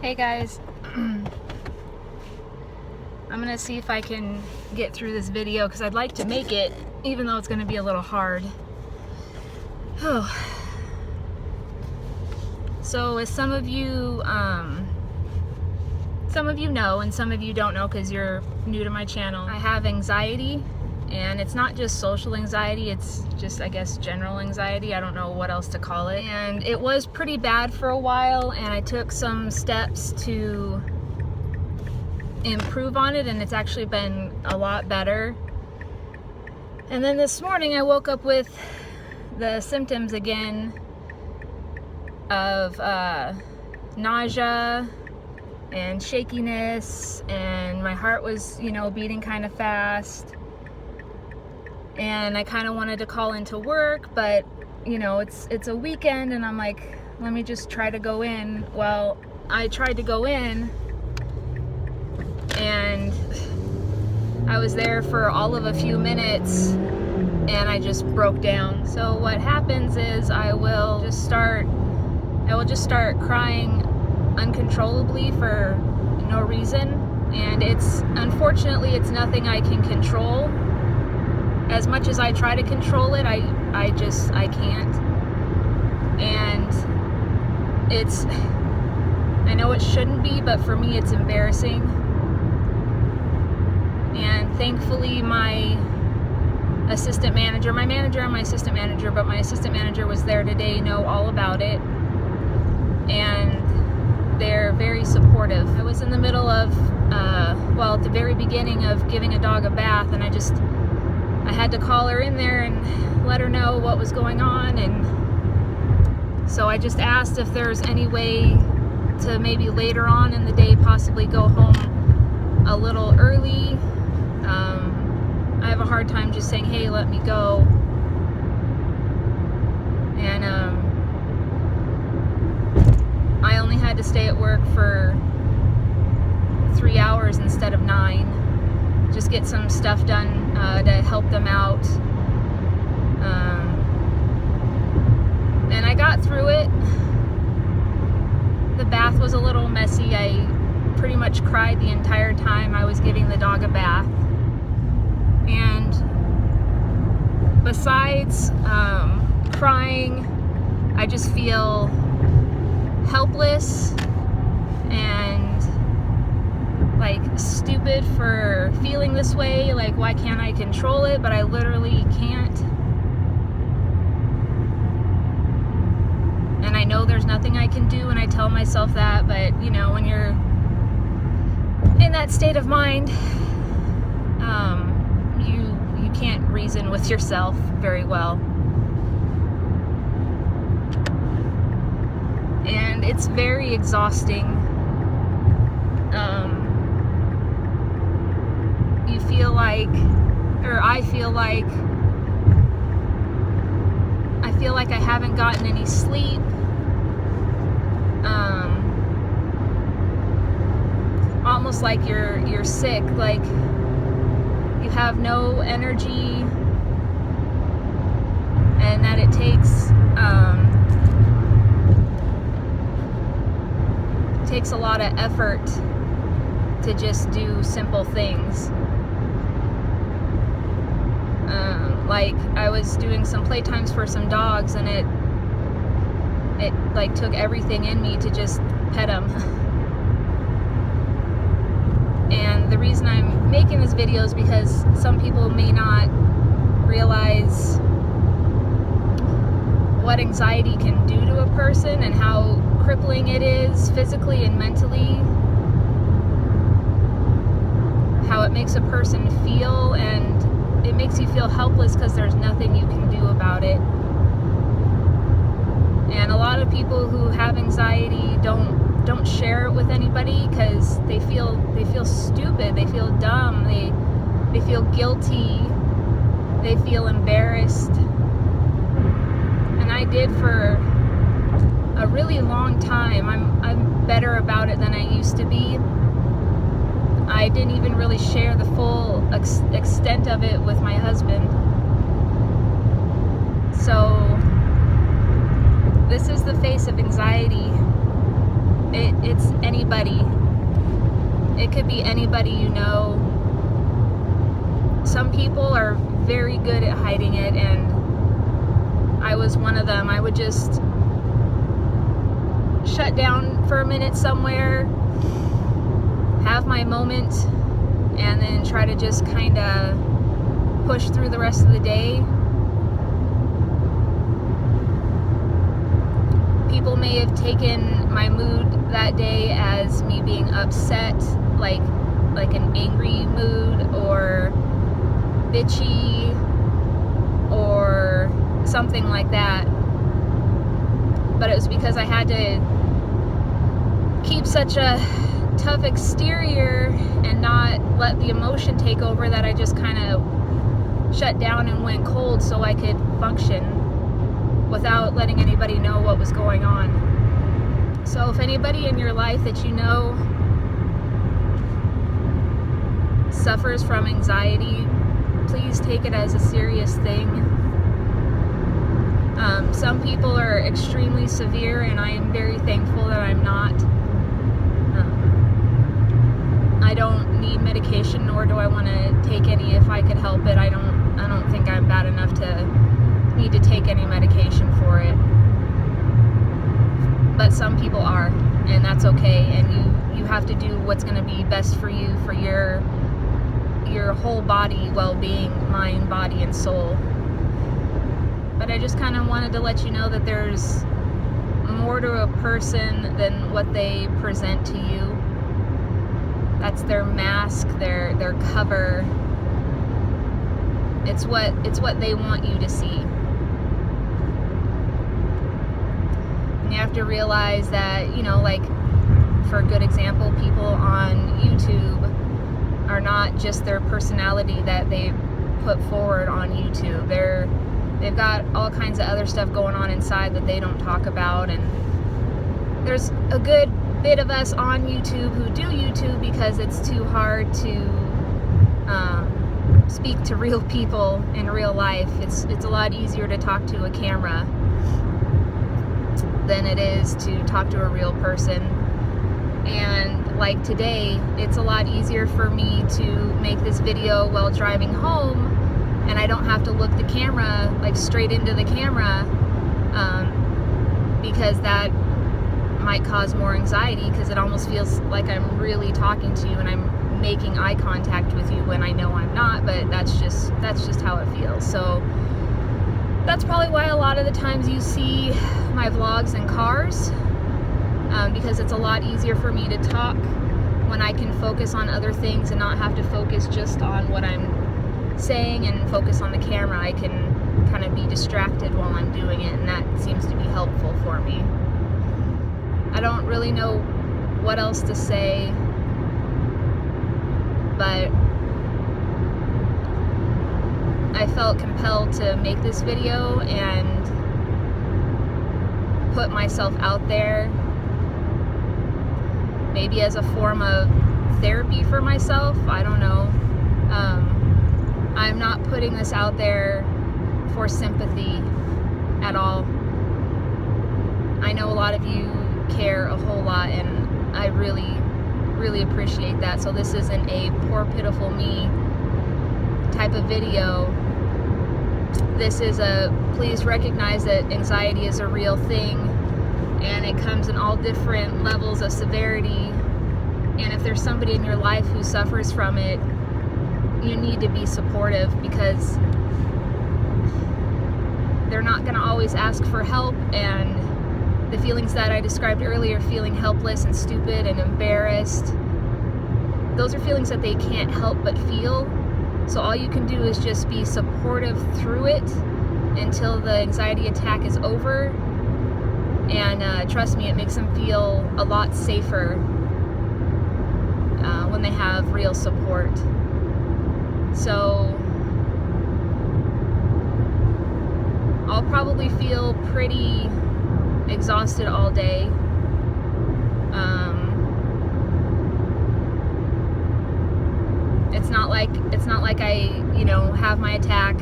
Hey guys, I'm gonna see if I can get through this video because I'd like to make it, even though it's gonna be a little hard. So as some of you know, and some of you don't know because you're new to my channel, I have anxiety, and it's not just social anxiety, it's just, I guess, general anxiety. I don't know what else to call it. And it was pretty bad for a while, and I took some steps to improve on it, and it's actually been a lot better. And then this morning I woke up with the symptoms again of nausea and shakiness, and my heart was, beating kind of fast. And I kind of wanted to call into work, but it's a weekend, and I'm like, let me just try to go in. Well, I tried to go in, and I was there for all of a few minutes, and I just broke down. So what happens is I will just start crying uncontrollably for no reason, and unfortunately it's nothing I can control. As much as I try to control it, I can't. And I know it shouldn't be, but for me it's embarrassing. And thankfully my assistant manager, my manager and my assistant manager, but my assistant manager was there today, know all about it. And they're very supportive. I was in the middle of, at the very beginning of giving a dog a bath, and I had to call her in there and let her know what was going on. And so I just asked if there's any way to maybe later on in the day possibly go home a little early. I have a hard time just saying, hey, let me go. And I only had to stay at work for 3 hours instead of 9. Just get some stuff done to help them out. And I got through it. The bath was a little messy. I pretty much cried the entire time I was giving the dog a bath. And besides crying, I just feel helpless and like stupid for feeling this way. Like, why can't I control it? But I literally can't. And I know there's nothing I can do, and I tell myself that, but when you're in that state of mind, you can't reason with yourself very well. And it's very exhausting. You feel like, or I feel like I haven't gotten any sleep. Almost like you're sick, like you have no energy, and that it takes a lot of effort to just do simple things. Like I was doing some playtimes for some dogs, and it like took everything in me to just pet them. And the reason I'm making this video is because some people may not realize what anxiety can do to a person and how crippling it is physically and mentally. How it makes a person feel, and it makes you feel helpless because there's nothing you can do about it. And a lot of people who have anxiety don't share it with anybody because they feel stupid, they feel dumb, they feel guilty, they feel embarrassed. And I did for a really long time. I'm better about it than I used to be. I didn't even really share the full extent of it with my husband. So this is the face of anxiety. It's anybody. It could be anybody you know. Some people are very good at hiding it, and I was one of them. I would just shut down for a minute somewhere, have my moment, and then try to just kind of push through the rest of the day. People may have taken my mood that day as me being upset, like an angry mood, or bitchy, or something like that. But it was because I had to keep such a tough exterior and not let the emotion take over that I just kind of shut down and went cold so I could function without letting anybody know what was going on. So if anybody in your life that you know suffers from anxiety, please take it as a serious thing. Some people are extremely severe, and I am very thankful that I'm not. I don't need medication, nor do I want to take any if I could help it. I don't think I'm bad enough to need to take any medication for it. But some people are, and that's okay. And you have to do what's going to be best for you, for your whole body well-being, mind, body, and soul. But I just kind of wanted to let you know that there's more to a person than what they present to you. That's their mask, their cover. It's what they want you to see. And you have to realize that, like, for a good example, people on YouTube are not just their personality that they put forward on YouTube. They've got all kinds of other stuff going on inside that they don't talk about, and there's a good bit of us on YouTube who do YouTube because it's too hard to speak to real people in real life. It's a lot easier to talk to a camera than it is to talk to a real person. And like today, it's a lot easier for me to make this video while driving home, and I don't have to look the camera, like, straight into the camera, because that might cause more anxiety, because it almost feels like I'm really talking to you and I'm making eye contact with you when I know I'm not, but that's just how it feels. So that's probably why a lot of the times you see my vlogs in cars, because it's a lot easier for me to talk when I can focus on other things and not have to focus just on what I'm saying and focus on the camera. I can kind of be distracted while I'm doing it, and that seems to be helpful for me. I don't really know what else to say, but I felt compelled to make this video and put myself out there, maybe as a form of therapy for myself. I don't know. I'm not putting this out there for sympathy at all. I know a lot of you care a whole lot, and I really, really appreciate that. So this isn't a poor, pitiful me type of video. This is a, please recognize that anxiety is a real thing, and it comes in all different levels of severity. And if there's somebody in your life who suffers from it, you need to be supportive, because they're not going to always ask for help, and the feelings that I described earlier, feeling helpless and stupid and embarrassed, those are feelings that they can't help but feel. So all you can do is just be supportive through it until the anxiety attack is over. And trust me, it makes them feel a lot safer when they have real support. So I'll probably feel pretty exhausted all day. It's not like I, have my attack,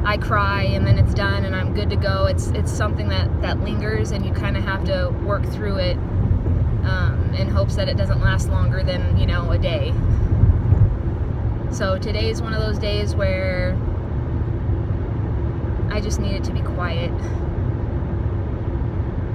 I cry, and then it's done and I'm good to go. It's something that lingers, and you kind of have to work through it in hopes that it doesn't last longer than, you know, a day. So today's one of those days where I just need it to be quiet.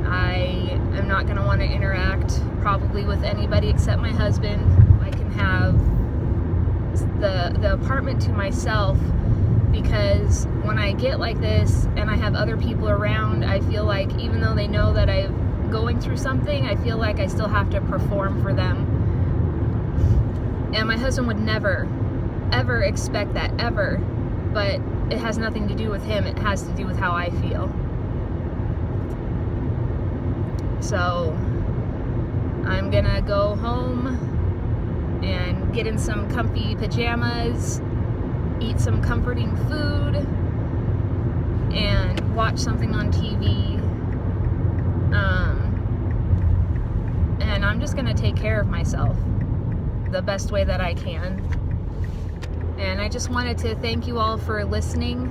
I am not going to want to interact probably with anybody except my husband. I can have the apartment to myself, because when I get like this and I have other people around, I feel like even though they know that I'm going through something, I feel like I still have to perform for them. And my husband would never, ever expect that, ever. But it has nothing to do with him. It has to do with how I feel. So I'm gonna go home and get in some comfy pajamas, eat some comforting food, and watch something on TV. And I'm just gonna take care of myself the best way that I can. And I just wanted to thank you all for listening,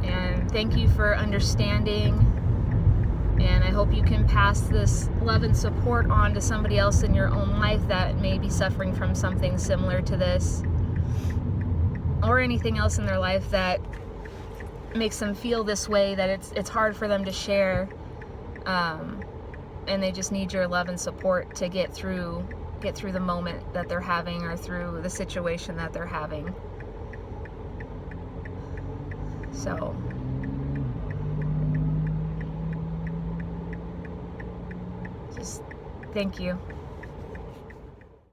and thank you for understanding. And I hope you can pass this love and support on to somebody else in your own life that may be suffering from something similar to this, or anything else in their life that makes them feel this way, that it's hard for them to share, and they just need your love and support to get through the moment that they're having, or through the situation that they're having. So just thank you.